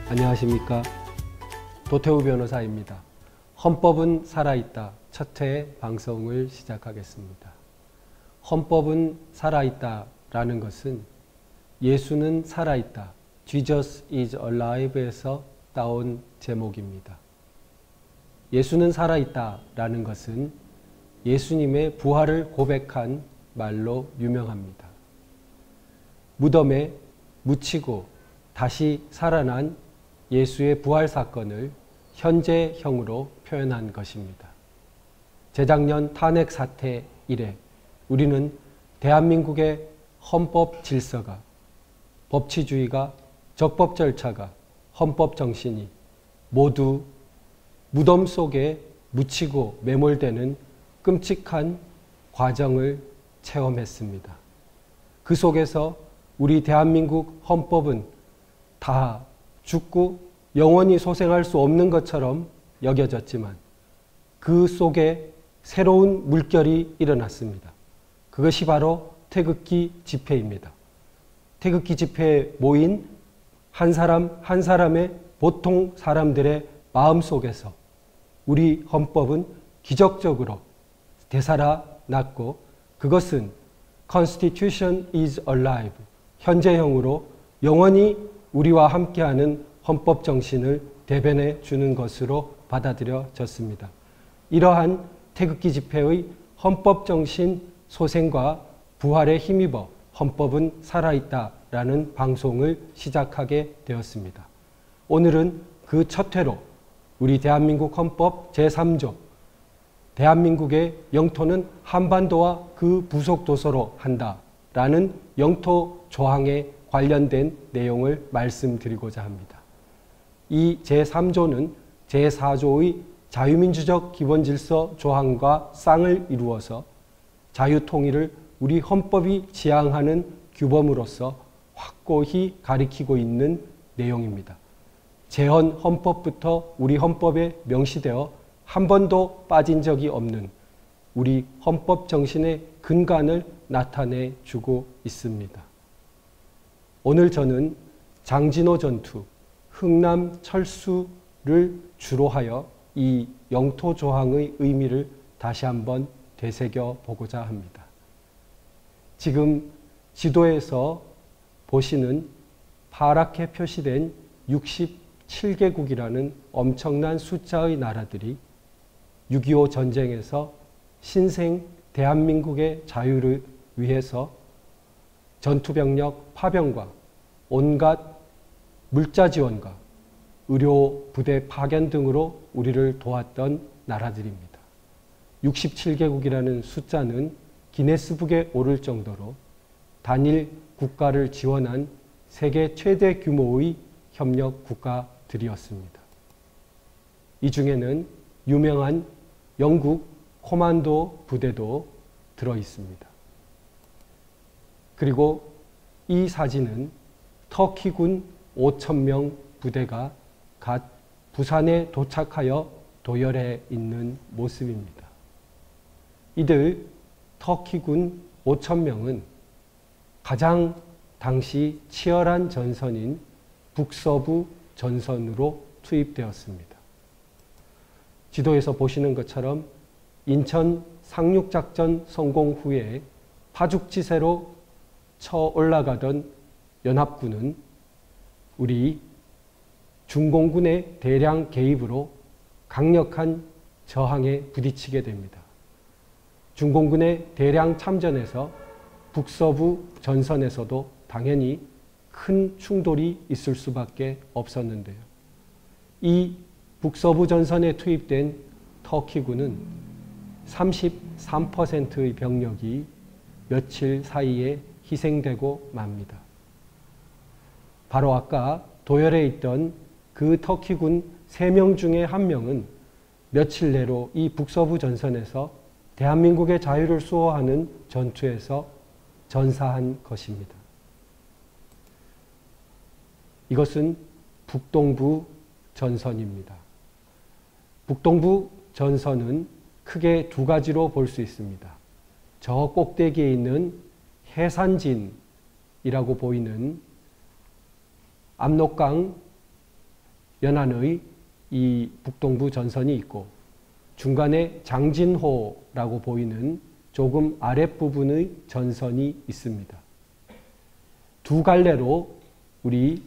안녕하십니까. 도태우 변호사입니다. 헌법은 살아있다. 첫 회 방송을 시작하겠습니다. 헌법은 살아있다 라는 것은 예수는 살아있다. Jesus is alive에서 따온 제목입니다. 예수는 살아있다 라는 것은 예수님의 부활을 고백한 말로 유명합니다. 무덤에 묻히고 다시 살아난 예수의 부활 사건을 현재형으로 표현한 것입니다. 재작년 탄핵 사태 이래 우리는 대한민국의 헌법 질서가, 법치주의가, 적법 절차가, 헌법 정신이 모두 무덤 속에 묻히고 매몰되는 끔찍한 과정을 체험했습니다. 그 속에서 우리 대한민국 헌법은 다 죽고 영원히 소생할 수 없는 것처럼 여겨졌지만 그 속에 새로운 물결이 일어났습니다. 그것이 바로 태극기 집회입니다. 태극기 집회에 모인 한 사람 한 사람의 보통 사람들의 마음속에서 우리 헌법은 기적적으로 되살아났고 그것은 Constitution is alive, 현재형으로 영원히 우리와 함께하는 헌법 정신을 대변해 주는 것으로 받아들여졌습니다. 이러한 태극기 집회의 헌법 정신 소생과 부활에 힘입어 헌법은 살아있다라는 방송을 시작하게 되었습니다. 오늘은 그 첫 회로 우리 대한민국 헌법 제3조 대한민국의 영토는 한반도와 그 부속 도서로 한다라는 영토 조항에 관련된 내용을 말씀드리고자 합니다. 이 제3조는 제4조의 자유민주적 기본질서 조항과 쌍을 이루어서 자유통일을 우리 헌법이 지향하는 규범으로서 확고히 가리키고 있는 내용입니다. 재헌 헌법부터 우리 헌법에 명시되어 한 번도 빠진 적이 없는 우리 헌법 정신의 근간을 나타내 주고 있습니다. 오늘 저는 장진호 전투, 흥남 철수를 주로 하여 이 영토 조항의 의미를 다시 한번 되새겨 보고자 합니다. 지금 지도에서 보시는 파랗게 표시된 67개국이라는 엄청난 숫자의 나라들이 6.25 전쟁에서 신생 대한민국의 자유를 위해서 전투병력 파병과 온갖 물자 지원과 의료 부대 파견 등으로 우리를 도왔던 나라들입니다. 67개국이라는 숫자는 기네스북에 오를 정도로 단일 국가를 지원한 세계 최대 규모의 협력 국가들이었습니다. 이 중에는 유명한 영국 코만도 부대도 들어 있습니다. 그리고 이 사진은 터키군 5,000명 부대가 갓 부산에 도착하여 도열해 있는 모습입니다. 이들 터키군 5,000명은 가장 당시 치열한 전선인 북서부 전선으로 투입되었습니다. 지도에서 보시는 것처럼 인천 상륙작전 성공 후에 파죽지세로 쳐 올라가던 연합군은 우리 중공군의 대량 개입으로 강력한 저항에 부딪히게 됩니다. 중공군의 대량 참전에서 북서부 전선에서도 당연히 큰 충돌이 있을 수밖에 없었는데요. 이 북서부 전선에 투입된 터키군은 33%의 병력이 며칠 사이에 희생되고 맙니다. 바로 아까 도열해 있던 그 터키군 3명 중에 1명은 며칠 내로 이 북서부 전선에서 대한민국의 자유를 수호하는 전투에서 전사한 것입니다. 이것은 북동부 전선입니다. 북동부 전선은 크게 두 가지로 볼 수 있습니다. 저 꼭대기에 있는 해산진이라고 보이는 압록강 연안의 이 북동부 전선이 있고 중간에 장진호라고 보이는 조금 아랫부분의 전선이 있습니다. 두 갈래로 우리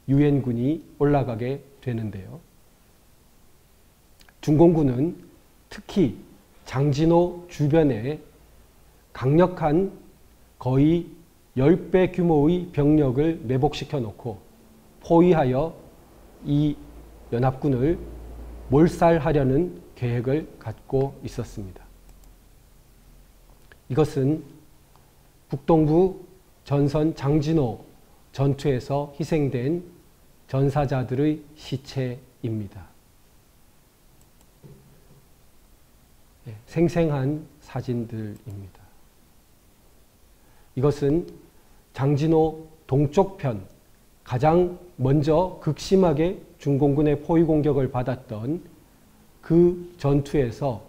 유엔군이 올라가게 되는데요. 중공군은 특히 장진호 주변에 강력한 거의 10배 규모의 병력을 매복시켜 놓고 포위하여 이 연합군을 몰살하려는 계획을 갖고 있었습니다. 이것은 북동부 전선 장진호 전투에서 희생된 전사자들의 시체입니다. 생생한 사진들입니다. 이것은 장진호 동쪽편 가장 먼저 극심하게 중공군의 포위 공격을 받았던 그 전투에서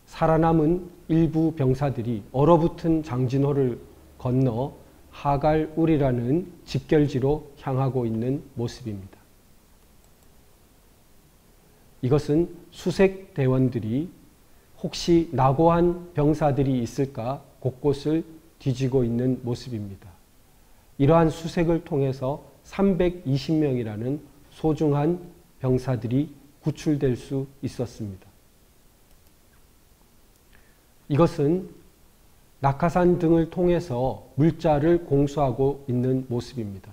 살아남은 일부 병사들이 얼어붙은 장진호를 건너 하갈울이라는 집결지로 향하고 있는 모습입니다. 이것은 수색 대원들이 혹시 낙오한 병사들이 있을까 곳곳을 뒤지고 있는 모습입니다. 이러한 수색을 통해서 320명이라는 소중한 병사들이 구출될 수 있었습니다. 이것은 낙하산 등을 통해서 물자를 공수하고 있는 모습입니다.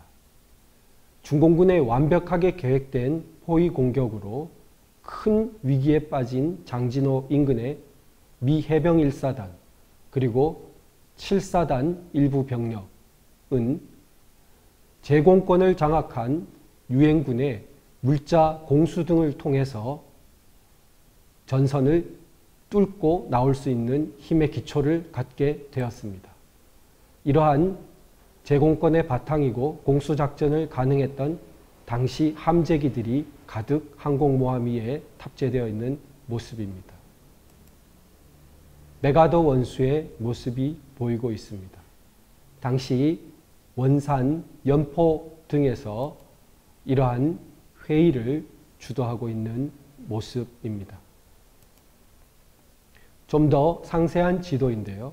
중공군의 완벽하게 계획된 포위 공격으로 큰 위기에 빠진 장진호 인근의 미 해병 1사단 그리고 7사단 일부 병력은 제공권을 장악한 유엔군의 물자 공수 등을 통해서 전선을 뚫고 나올 수 있는 힘의 기초를 갖게 되었습니다. 이러한 제공권의 바탕이고 공수작전을 가능했던 당시 함재기들이 가득 항공모함 위에 탑재되어 있는 모습입니다. 메가더 원수의 모습이 보이고 있습니다. 당시 원산, 연포 등에서 이러한 회의를 주도하고 있는 모습입니다. 좀 더 상세한 지도인데요.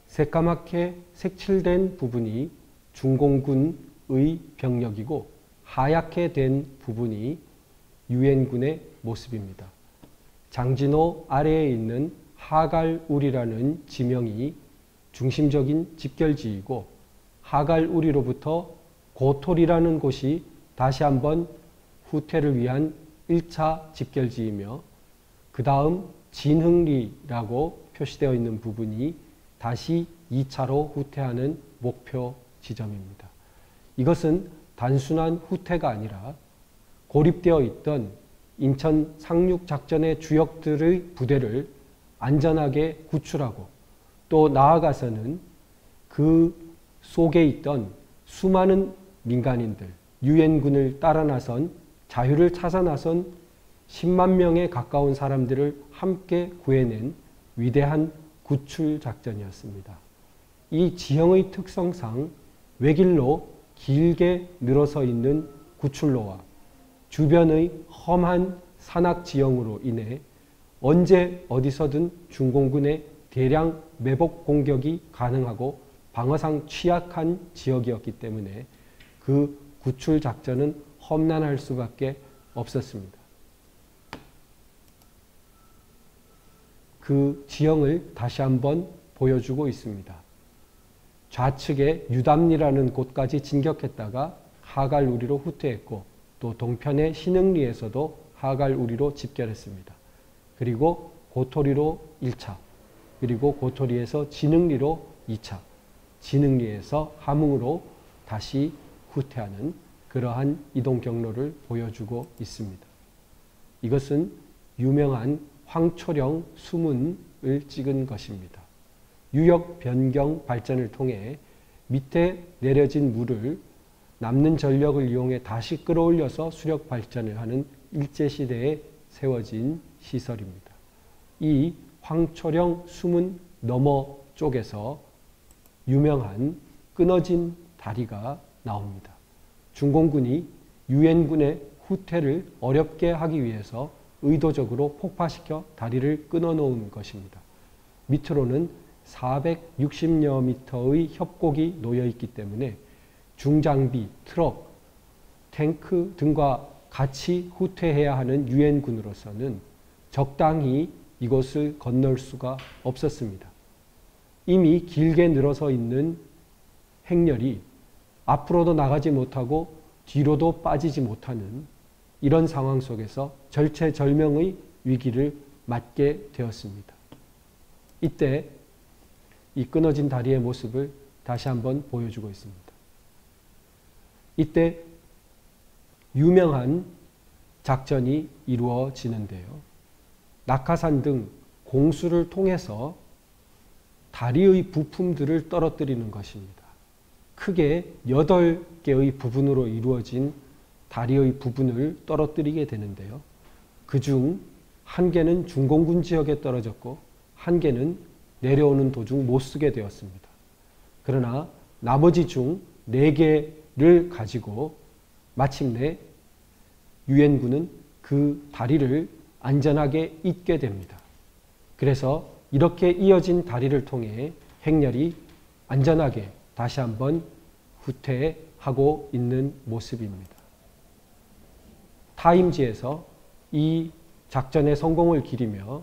새까맣게 색칠된 부분이 중공군의 병력이고 하얗게 된 부분이 유엔군의 모습입니다. 장진호 아래에 있는 하갈울이라는 지명이 중심적인 집결지이고 하갈우리로부터 고톨이라는 곳이 다시 한번 후퇴를 위한 1차 집결지이며 그 다음 진흥리라고 표시되어 있는 부분이 다시 2차로 후퇴하는 목표 지점입니다. 이것은 단순한 후퇴가 아니라 고립되어 있던 인천 상륙작전의 주역들의 부대를 안전하게 구출하고 또 나아가서는 그 속에 있던 수많은 민간인들, 유엔군을 따라 나선 자유를 찾아 나선 10만 명에 가까운 사람들을 함께 구해낸 위대한 구출 작전이었습니다. 이 지형의 특성상 외길로 길게 늘어서 있는 구출로와 주변의 험한 산악 지형으로 인해 언제 어디서든 중공군의 대량 매복 공격이 가능하고 방어상 취약한 지역이었기 때문에 그 구출 작전은 험난할 수밖에 없었습니다. 그 지형을 다시 한번 보여주고 있습니다. 좌측에 유담리라는 곳까지 진격했다가 하갈우리로 후퇴했고 또 동편의 신흥리에서도 하갈우리로 집결했습니다. 그리고 고토리로 1차, 그리고 고토리에서 진흥리로 2차, 진흥리에서 함흥으로 다시 후퇴하는 그러한 이동 경로를 보여주고 있습니다. 이것은 유명한 황초령 수문을 찍은 것입니다. 유역 변경 발전을 통해 밑에 내려진 물을 남는 전력을 이용해 다시 끌어올려서 수력 발전을 하는 일제시대에 세워진 시설입니다. 이 황초령 수문 너머 쪽에서 유명한 끊어진 다리가 나옵니다. 중공군이 유엔군의 후퇴를 어렵게 하기 위해서 의도적으로 폭파시켜 다리를 끊어놓은 것입니다. 밑으로는 460여 미터의 협곡이 놓여있기 때문에 중장비, 트럭, 탱크 등과 같이 후퇴해야 하는 유엔군으로서는 적당히 이곳을 건널 수가 없었습니다. 이미 길게 늘어서 있는 행렬이 앞으로도 나가지 못하고 뒤로도 빠지지 못하는 이런 상황 속에서 절체절명의 위기를 맞게 되었습니다. 이때 이 끊어진 다리의 모습을 다시 한번 보여주고 있습니다. 이때 유명한 작전이 이루어지는데요. 낙하산 등 공수를 통해서 다리의 부품들을 떨어뜨리는 것입니다. 크게 8개의 부분으로 이루어진 다리의 부분을 떨어뜨리게 되는데요. 그중 1개는 중공군 지역에 떨어졌고 1개는 내려오는 도중 못 쓰게 되었습니다. 그러나 나머지 중 4개를 가지고 마침내 유엔군은 그 다리를 안전하게 잇게 됩니다. 그래서 이렇게 이어진 다리를 통해 행렬이 안전하게 다시 한번 후퇴하고 있는 모습입니다. 타임지에서 이 작전의 성공을 기리며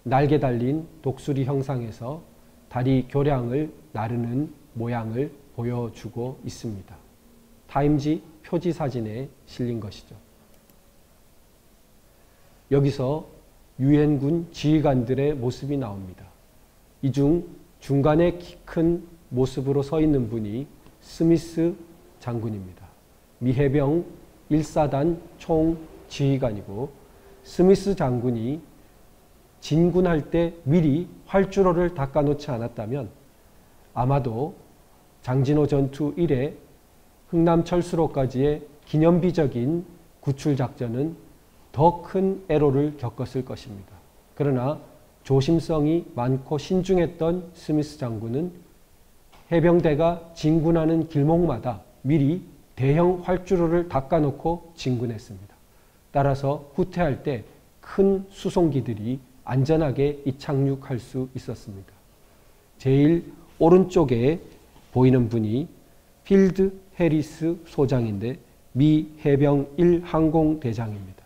날개 달린 독수리 형상에서 다리 교량을 나르는 모양을 보여주고 있습니다. 타임지 표지 사진에 실린 것이죠. 여기서 유엔군 지휘관들의 모습이 나옵니다. 이 중 중간에 키 큰 모습으로 서 있는 분이 스미스 장군입니다. 미해병 1사단 총지휘관이고 스미스 장군이 진군할 때 미리 활주로를 닦아놓지 않았다면 아마도 장진호 전투 이래 흥남철수로까지의 기념비적인 구출작전은 더 큰 애로를 겪었을 것입니다. 그러나 조심성이 많고 신중했던 스미스 장군은 해병대가 진군하는 길목마다 미리 대형 활주로를 닦아놓고 진군했습니다. 따라서 후퇴할 때 큰 수송기들이 안전하게 이착륙할 수 있었습니다. 제일 오른쪽에 보이는 분이 필드 해리스 소장인데 미 해병 1 항공대장입니다.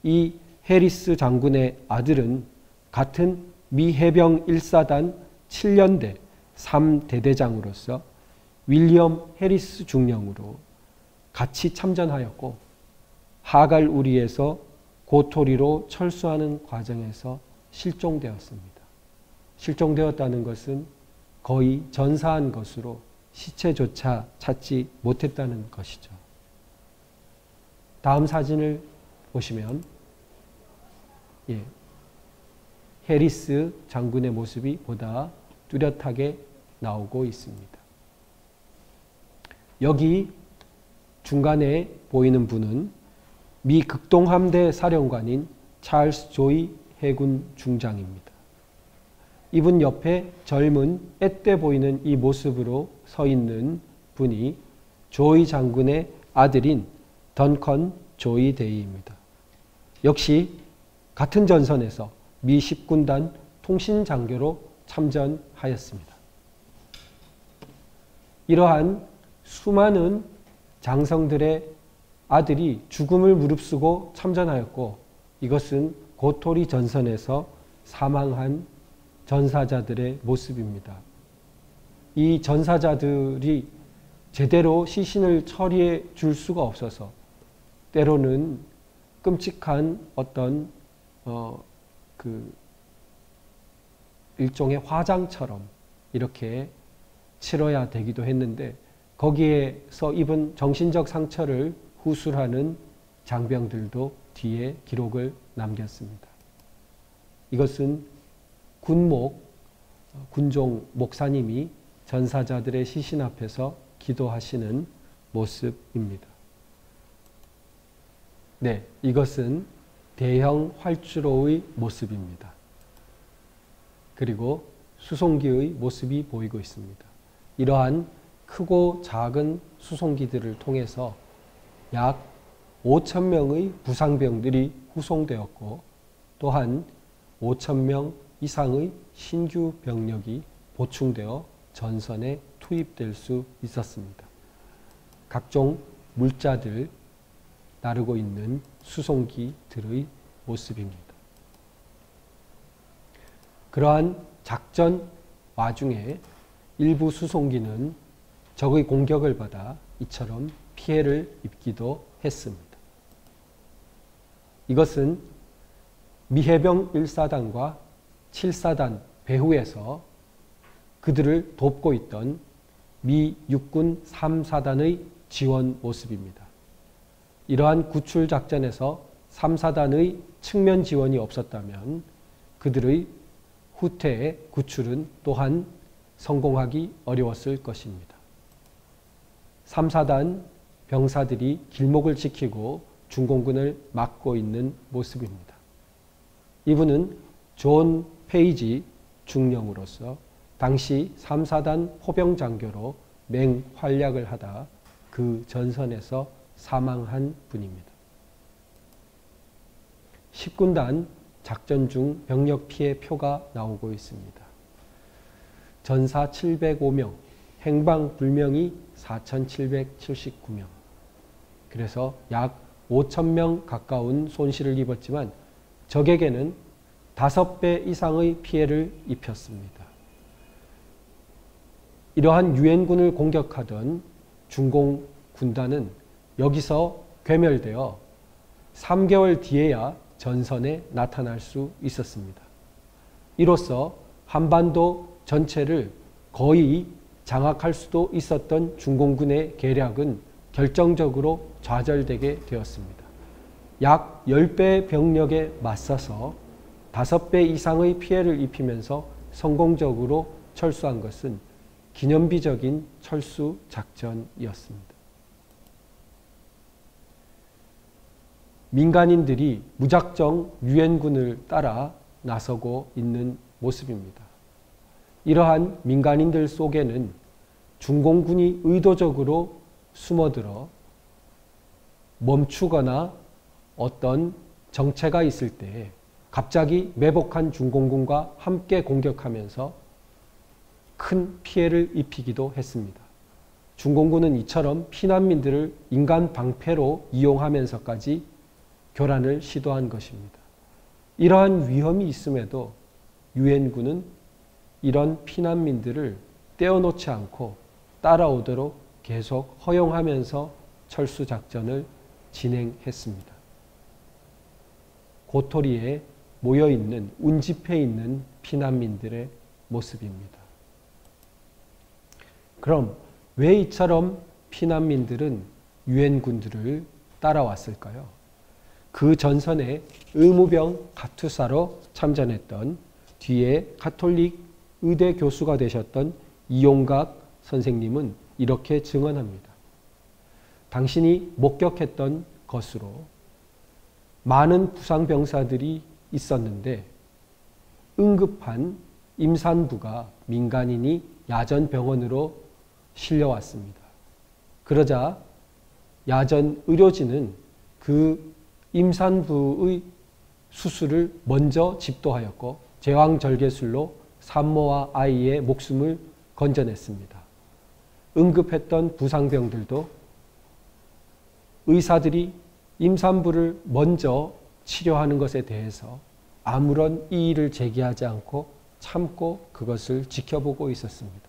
이 해리스 장군의 아들은 같은 미 해병 1사단 7년대 3대대장으로서 윌리엄 해리스 중령으로 같이 참전하였고 하갈 우리에서 고토리로 철수하는 과정에서 실종되었습니다. 실종되었다는 것은 거의 전사한 것으로 시체조차 찾지 못했다는 것이죠. 다음 사진을 보시면 해리스 장군의 모습이 보다 뚜렷하게 나오고 있습니다. 여기 중간에 보이는 분은 미 극동함대 사령관인 찰스 조이 해군 중장입니다. 이분 옆에 젊은 앳돼 보이는 이 모습으로 서 있는 분이 조이 장군의 아들인 던컨 조이 데이입니다. 역시 같은 전선에서 미 10군단 통신장교로 참전하였습니다. 이러한 수많은 장성들의 아들이 죽음을 무릅쓰고 참전하였고 이것은 고토리 전선에서 사망한 전사자들의 모습입니다. 이 전사자들이 제대로 시신을 처리해 줄 수가 없어서 때로는 끔찍한 어떤 일종의 화장처럼 이렇게 치러야 되기도 했는데 거기에서 입은 정신적 상처를 후술하는 장병들도 뒤에 기록을 남겼습니다. 이것은 군종 목사님이 전사자들의 시신 앞에서 기도하시는 모습입니다. 네, 이것은 대형 활주로의 모습입니다. 그리고 수송기의 모습이 보이고 있습니다. 이러한 크고 작은 수송기들을 통해서 약 5,000명의 부상병들이 후송되었고 또한 5,000명 이상의 신규 병력이 보충되어 전선에 투입될 수 있었습니다. 각종 물자들 나르고 있는 수송기들의 모습입니다. 그러한 작전 와중에 일부 수송기는 적의 공격을 받아 이처럼 피해를 입기도 했습니다. 이것은 미해병 1사단과 7사단 배후에서 그들을 돕고 있던 미 육군 3사단의 지원 모습입니다. 이러한 구출 작전에서 3사단의 측면 지원이 없었다면 그들의 후퇴의 구출은 또한 성공하기 어려웠을 것입니다. 3사단 병사들이 길목을 지키고 중공군을 막고 있는 모습입니다. 이분은 존 페이지 중령으로서 당시 3사단 포병장교로 맹활약을 하다 그 전선에서 사망한 분입니다. 10군단 작전 중 병력 피해 표가 나오고 있습니다. 전사 705명, 행방불명이 4,779명. 그래서 약 5,000명 가까운 손실을 입었지만 적에게는 5배 이상의 피해를 입혔습니다. 이러한 유엔군을 공격하던 중공 군단은 여기서 괴멸되어 3개월 뒤에야 전선에 나타날 수 있었습니다. 이로써 한반도 전체를 거의 장악할 수도 있었던 중공군의 계략은 결정적으로 좌절되게 되었습니다. 약 10배 병력에 맞서서 5배 이상의 피해를 입히면서 성공적으로 철수한 것은 기념비적인 철수 작전이었습니다. 민간인들이 무작정 유엔군을 따라 나서고 있는 모습입니다. 이러한 민간인들 속에는 중공군이 의도적으로 숨어들어 멈추거나 어떤 정체가 있을 때 갑자기 매복한 중공군과 함께 공격하면서 큰 피해를 입히기도 했습니다. 중공군은 이처럼 피난민들을 인간 방패로 이용하면서까지 교란을 시도한 것입니다. 이러한 위험이 있음에도 유엔군은 이런 피난민들을 떼어놓지 않고 따라오도록 계속 허용하면서 철수작전을 진행했습니다. 고토리에 모여있는 운집해 있는 피난민들의 모습입니다. 그럼 왜 이처럼 피난민들은 유엔군들을 따라왔을까요? 그 전선에 의무병 가투사로 참전했던 뒤에 가톨릭 의대 교수가 되셨던 이용각 선생님은 이렇게 증언합니다. 당신이 목격했던 것으로 많은 부상병사들이 있었는데 응급한 임산부가 민간인이 야전병원으로 실려왔습니다. 그러자 야전 의료진은 그 임산부의 수술을 먼저 집도하였고 제왕절개술로 산모와 아이의 목숨을 건져냈습니다. 응급했던 부상병들도 의사들이 임산부를 먼저 치료하는 것에 대해서 아무런 이의를 제기하지 않고 참고 그것을 지켜보고 있었습니다.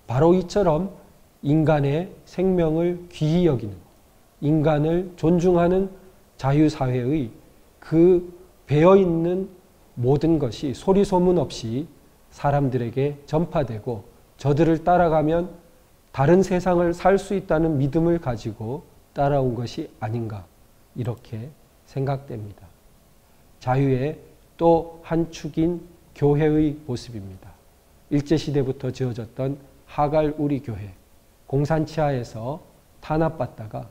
바로 이처럼 인간의 생명을 귀히 여기는, 인간을 존중하는 자유사회의 그 배어있는 모든 것이 소리소문 없이 사람들에게 전파되고 저들을 따라가면 다른 세상을 살 수 있다는 믿음을 가지고 따라온 것이 아닌가 이렇게 생각됩니다. 자유의 또 한 축인 교회의 모습입니다. 일제시대부터 지어졌던 하갈 우리 교회, 공산치하에서 탄압받다가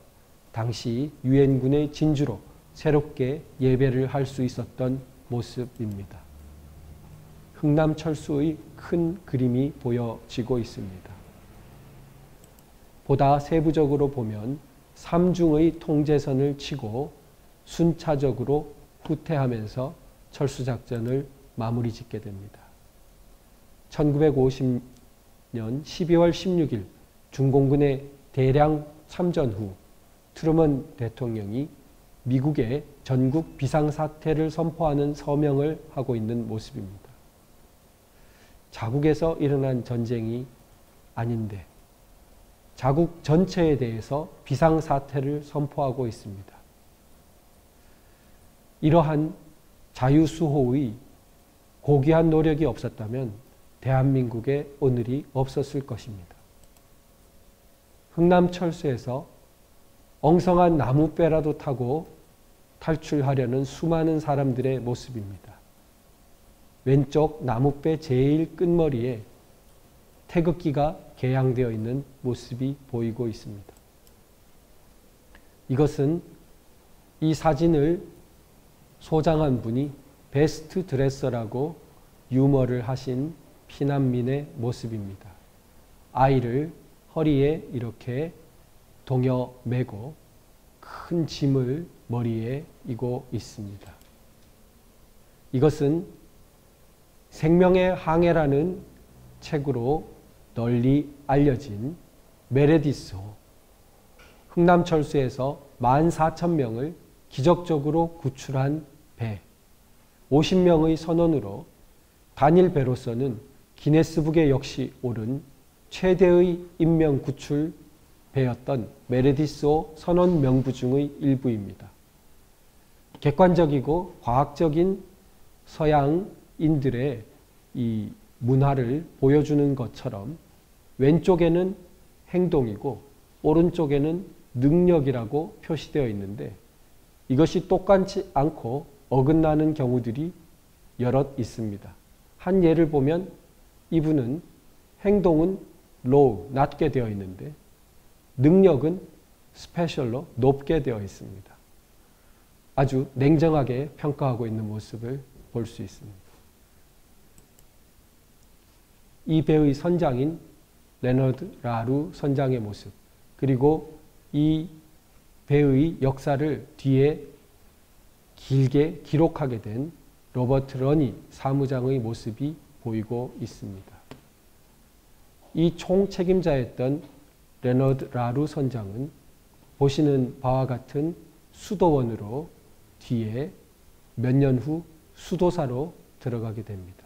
당시 유엔군의 진주로 새롭게 예배를 할 수 있었던 모습입니다. 흥남철수의 큰 그림이 보여지고 있습니다. 보다 세부적으로 보면 삼중의 통제선을 치고 순차적으로 후퇴하면서 철수작전을 마무리 짓게 됩니다. 1950년 12월 16일 중공군의 대량 참전 후 트루먼 대통령이 미국의 전국 비상사태를 선포하는 서명을 하고 있는 모습입니다. 자국에서 일어난 전쟁이 아닌데 자국 전체에 대해서 비상사태를 선포하고 있습니다. 이러한 자유수호의 고귀한 노력이 없었다면 대한민국의 오늘이 없었을 것입니다. 흥남철수에서 엉성한 나무배라도 타고 탈출하려는 수많은 사람들의 모습입니다. 왼쪽 나무배 제일 끝머리에 태극기가 개양되어 있는 모습이 보이고 있습니다. 이것은 이 사진을 소장한 분이 베스트 드레서라고 유머를 하신 피난민의 모습입니다. 아이를 허리에 이렇게 동여 메고 큰 짐을 머리에 이고 있습니다. 이것은 생명의 항해라는 책으로 널리 알려진 메레디스 호, 흥남철수에서 14,000명을 기적적으로 구출한 배, 50명의 선원으로 단일 배로서는 기네스북에 역시 오른 최대의 인명 구출 배였던 메레디스 호 선원 명부 중의 일부입니다. 객관적이고 과학적인 서양인들의 이 문화를 보여주는 것처럼 왼쪽에는 행동이고 오른쪽에는 능력이라고 표시되어 있는데 이것이 똑같지 않고 어긋나는 경우들이 여럿 있습니다. 한 예를 보면 이분은 행동은 low, 낮게 되어 있는데 능력은 스페셜로 높게 되어 있습니다. 아주 냉정하게 평가하고 있는 모습을 볼 수 있습니다. 이 배의 선장인 레너드 라루 선장의 모습, 그리고 이 배의 역사를 뒤에 길게 기록하게 된 로버트 러니 사무장의 모습이 보이고 있습니다. 이 총책임자였던 레너드 라루 선장은 보시는 바와 같은 수도원으로 뒤에 몇 년 후 수도사로 들어가게 됩니다.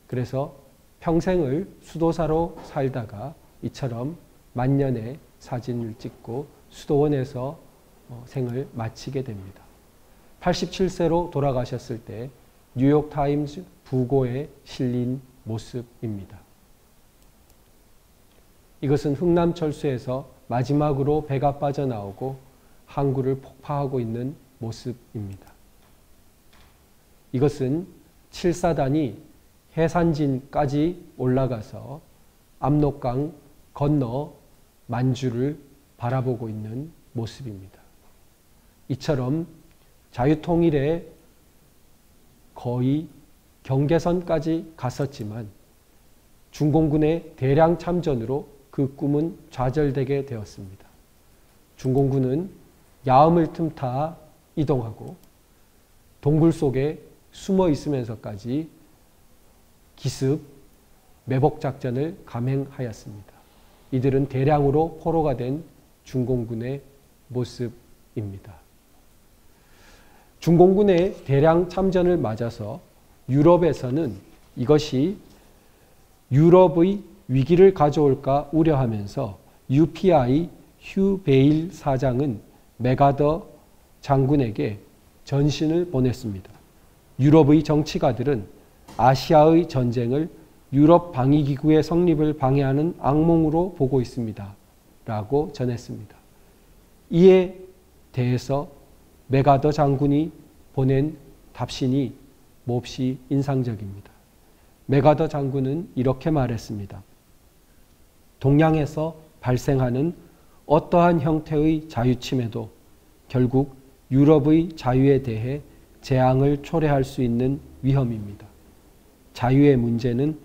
그래서 평생을 수도사로 살다가 이처럼 만년의 사진을 찍고 수도원에서 생을 마치게 됩니다. 87세로 돌아가셨을 때 뉴욕타임즈 부고에 실린 모습입니다. 이것은 흥남철수에서 마지막으로 배가 빠져나오고 항구를 폭파하고 있는 모습입니다. 이것은 7사단이 해산진까지 올라가서 압록강 건너 만주를 바라보고 있는 모습입니다. 이처럼 자유통일에 거의 경계선까지 갔었지만 중공군의 대량 참전으로 그 꿈은 좌절되게 되었습니다. 중공군은 야음을 틈타 이동하고 동굴 속에 숨어 있으면서까지 기습, 매복 작전을 감행하였습니다. 이들은 대량으로 포로가 된 중공군의 모습입니다. 중공군의 대량 참전을 맞아서 유럽에서는 이것이 유럽의 위기를 가져올까 우려하면서 UPI 휴 베일 사장은 메가더 장군에게 전신을 보냈습니다. 유럽의 정치가들은 아시아의 전쟁을 유럽 방위기구의 성립을 방해하는 악몽으로 보고 있습니다. 라고 전했습니다. 이에 대해서 메가더 장군이 보낸 답신이 몹시 인상적입니다. 메가더 장군은 이렇게 말했습니다. 동양에서 발생하는 어떠한 형태의 자유침해도 결국 유럽의 자유에 대해 재앙을 초래할 수 있는 위험입니다. 자유의 문제는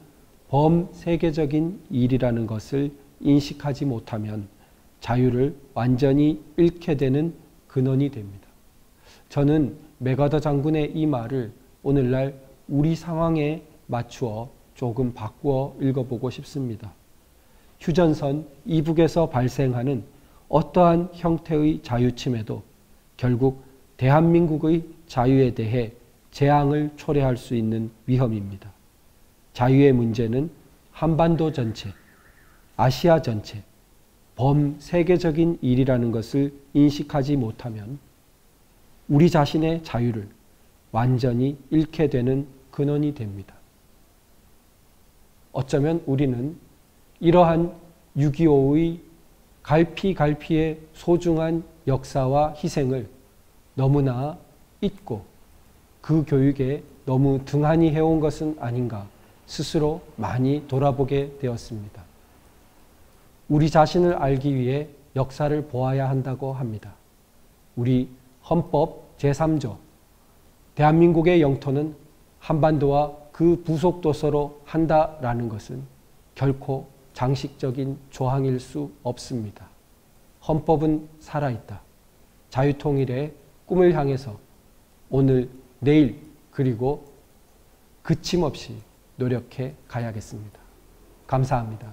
범세계적인 일이라는 것을 인식하지 못하면 자유를 완전히 잃게 되는 근원이 됩니다. 저는 맥아더 장군의 이 말을 오늘날 우리 상황에 맞추어 조금 바꾸어 읽어보고 싶습니다. 휴전선 이북에서 발생하는 어떠한 형태의 자유침해도 결국 대한민국의 자유에 대해 재앙을 초래할 수 있는 위험입니다. 자유의 문제는 한반도 전체, 아시아 전체, 범세계적인 일이라는 것을 인식하지 못하면 우리 자신의 자유를 완전히 잃게 되는 근원이 됩니다. 어쩌면 우리는 이러한 6.25의 갈피갈피의 소중한 역사와 희생을 너무나 잊고 그 교육에 너무 등한히 해온 것은 아닌가 스스로 많이 돌아보게 되었습니다. 우리 자신을 알기 위해 역사를 보아야 한다고 합니다. 우리 헌법 제3조 대한민국의 영토는 한반도와 그 부속 도서로 한다라는 것은 결코 장식적인 조항일 수 없습니다. 헌법은 살아있다. 자유통일의 꿈을 향해서 오늘, 내일 그리고 그침없이 노력해 가야겠습니다. 감사합니다.